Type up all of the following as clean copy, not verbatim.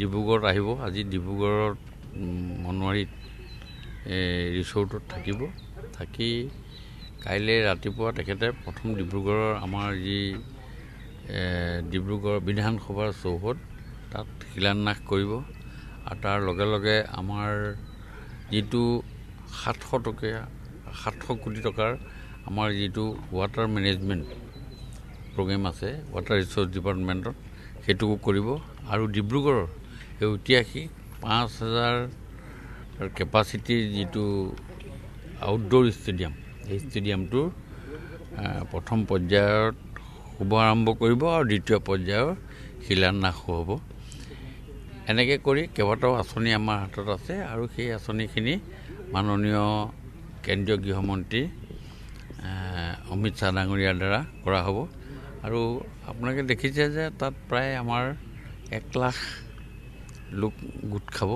ডিব্ৰুগড়ত আহিব। আজি ডিব্ৰুগড়ত মনোৱাৰীত ৰিচৰ্টত থাকিব। থাকি কাইলৈ ৰাতিপুৱা তেখেতে প্ৰথম ডিব্ৰুগড়ৰ আমাৰ যি ডিব্ৰুগড় বিধানসভাৰ চৌহদ তাত শিলান্যাস কৰিব আৰু তাৰ লগে লগে আমাৰ যিটো 700 কোটি টকাৰ আমাৰ যিটো ৱাটাৰ মেনেজমেণ্ট প্ৰগ্ৰেম আছে ৱাটাৰ ৰিচোৰ্চ ডিপাৰ্টমেণ্টত সেইটোকো কৰিব আৰু ডিব্ৰুগড়ৰ এই ঐতিহাসিক 5000 কেপাচিটিৰ যিটো আউটডোৰ ষ্টেডিয়াম এই ষ্টেডিয়ামটোৰ প্ৰথম পৰ্যায়ত শুভাৰম্ভ কৰিব আৰু দ্বিতীয় পৰ্যায়ৰ শিলান্যাসো হ'ব। এনেকৈ কৰি কেইবাটাও আঁচনি আমাৰ হাতত আছে আৰু সেই আঁচনিখিনি মাননীয় কেন্দ্ৰীয় গৃহমন্ত্ৰী অমিত শ্বাহ ডাঙৰীয়াৰ দ্বাৰা কৰা হ'ব। আৰু আপোনালোকে দেখিছে যে তাত প্ৰায় আমাৰ 1 লাখ লোক গোট খাব।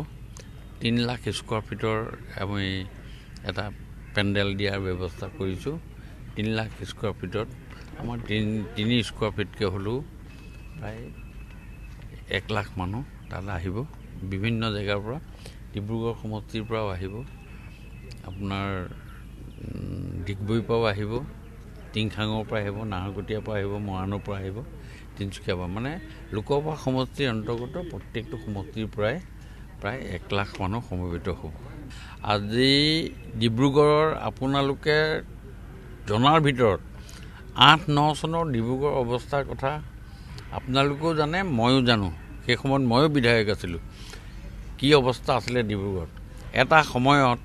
3 লাখ স্কোৱাৰ ফিটৰ আমি এটা পেণ্ডেল দিয়াৰ ব্যৱস্থা কৰিছোঁ। 3 লাখ স্কোৱাৰ ফিটত আমাৰ 3 স্কোৱাৰ ফিটকৈ হ'লেও প্ৰায় 1 লাখ মানুহ তাত আহিব। বিভিন্ন জেগাৰ পৰা ডিব্ৰুগড় সমষ্টিৰ পৰাও আহিব, আপোনাৰ ডিগবৈৰ পৰাও আহিব, টিংখাঙৰ পৰা আহিব, নাহৰকটীয়াৰ পৰা আহিব, মৰাণৰ পৰা আহিব, তিনিচুকীয়াৰ পৰা, মানে লোকসভা সমষ্টিৰ অন্তৰ্গত প্ৰত্যেকটো সমষ্টিৰ পৰাই প্ৰায় 1 লাখ মানুহ সমবেত হ'ব। আজি ডিব্ৰুগড়ৰ আপোনালোকে জনাৰ ভিতৰত 8-9 চনৰ ডিব্ৰুগড় অৱস্থাৰ কথা আপোনালোকেও জানে, ময়ো জানো। সেই সময়ত ময়ো বিধায়ক আছিলোঁ। কি অৱস্থা আছিলে ডিব্ৰুগড়ত। এটা সময়ত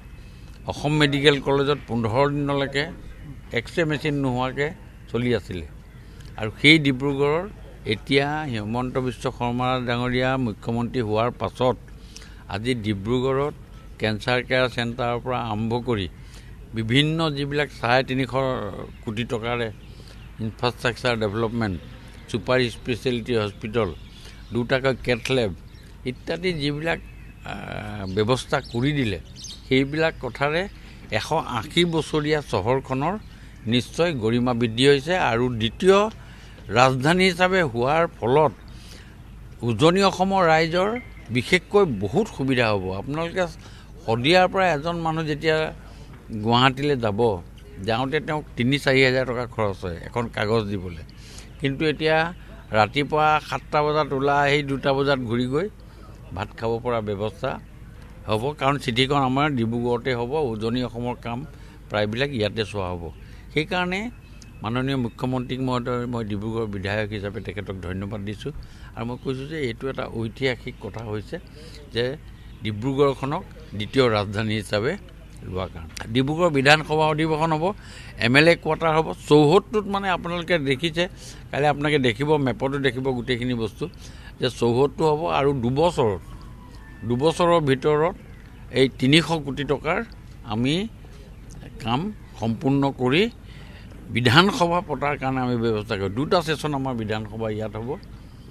অসম মেডিকেল কলেজত 15 দিনলৈকে এক্সৰে মেচিন নোহোৱাকৈ চলি আছিলে। আৰু সেই ডিব্ৰুগড়ৰ এতিয়া হিমন্ত বিশ্ব শৰ্মা ডাঙৰীয়া মুখ্যমন্ত্ৰী হোৱাৰ পাছত আজি ডিব্ৰুগড়ত কেঞ্চাৰ কেয়াৰ চেণ্টাৰৰ পৰা আৰম্ভ কৰি বিভিন্ন যিবিলাক 350 কোটি টকাৰে infrastructure development, super speciality hospital, 2টাকৈ কেথ লেব ইত্যাদি যিবিলাক ব্যৱস্থা কৰি দিলে, সেইবিলাক কথাৰে 180 বছৰীয়া চহৰখনৰ নিশ্চয় গৰিমা বৃদ্ধি হৈছে। আৰু দ্বিতীয় ৰাজধানী হিচাপে হোৱাৰ ফলত উজনি অসমৰ ৰাইজৰ বিশেষকৈ বহুত সুবিধা হ'ব। আপোনালোকে শদিয়াৰ পৰা এজন মানুহ যেতিয়া গুৱাহাটীলৈ যাওঁতে তেওঁক 3-4 হাজাৰ টকা খৰচ হয় এখন কাগজ দিবলৈ। কিন্তু এতিয়া ৰাতিপুৱা 7টা বজাত ওলাই আহি 2টা বজাত ঘূৰি গৈ ভাত খাব পৰা ব্যৱস্থা হ'ব, কাৰণ চিঠিখন আমাৰ ডিব্ৰুগড়তে হ'ব। উজনি অসমৰ কাম প্ৰায়বিলাক ইয়াতে চোৱা হ'ব। সেইকাৰণে মাননীয় মুখ্যমন্ত্ৰীক মই ডিব্ৰুগড় বিধায়ক হিচাপে তেখেতক ধন্যবাদ দিছোঁ। আৰু মই কৈছোঁ যে এইটো এটা ঐতিহাসিক কথা হৈছে যে ডিব্ৰুগড়খনক দ্বিতীয় ৰাজধানী হিচাপে লোৱাৰ কাৰণে। ডিব্ৰুগড় বিধানসভা অধিৱেশন হ'ব, MLA কোৱাৰ্টাৰ হ'ব। চৌহদটোত মানে আপোনালোকে দেখিছে, কাইলৈ আপোনালোকে দেখিব, মেপতো দেখিব গোটেইখিনি বস্তু যে চৌহদটো হ'ব। আৰু 2 বছৰৰ ভিতৰত এই 300 কোটি টকাৰ আমি কাম সম্পূৰ্ণ কৰি বিধানসভা পতাৰ কাৰণে আমি ব্যৱস্থা কৰোঁ। 2টা ছেশ্যন আমাৰ বিধানসভা ইয়াত হ'ব।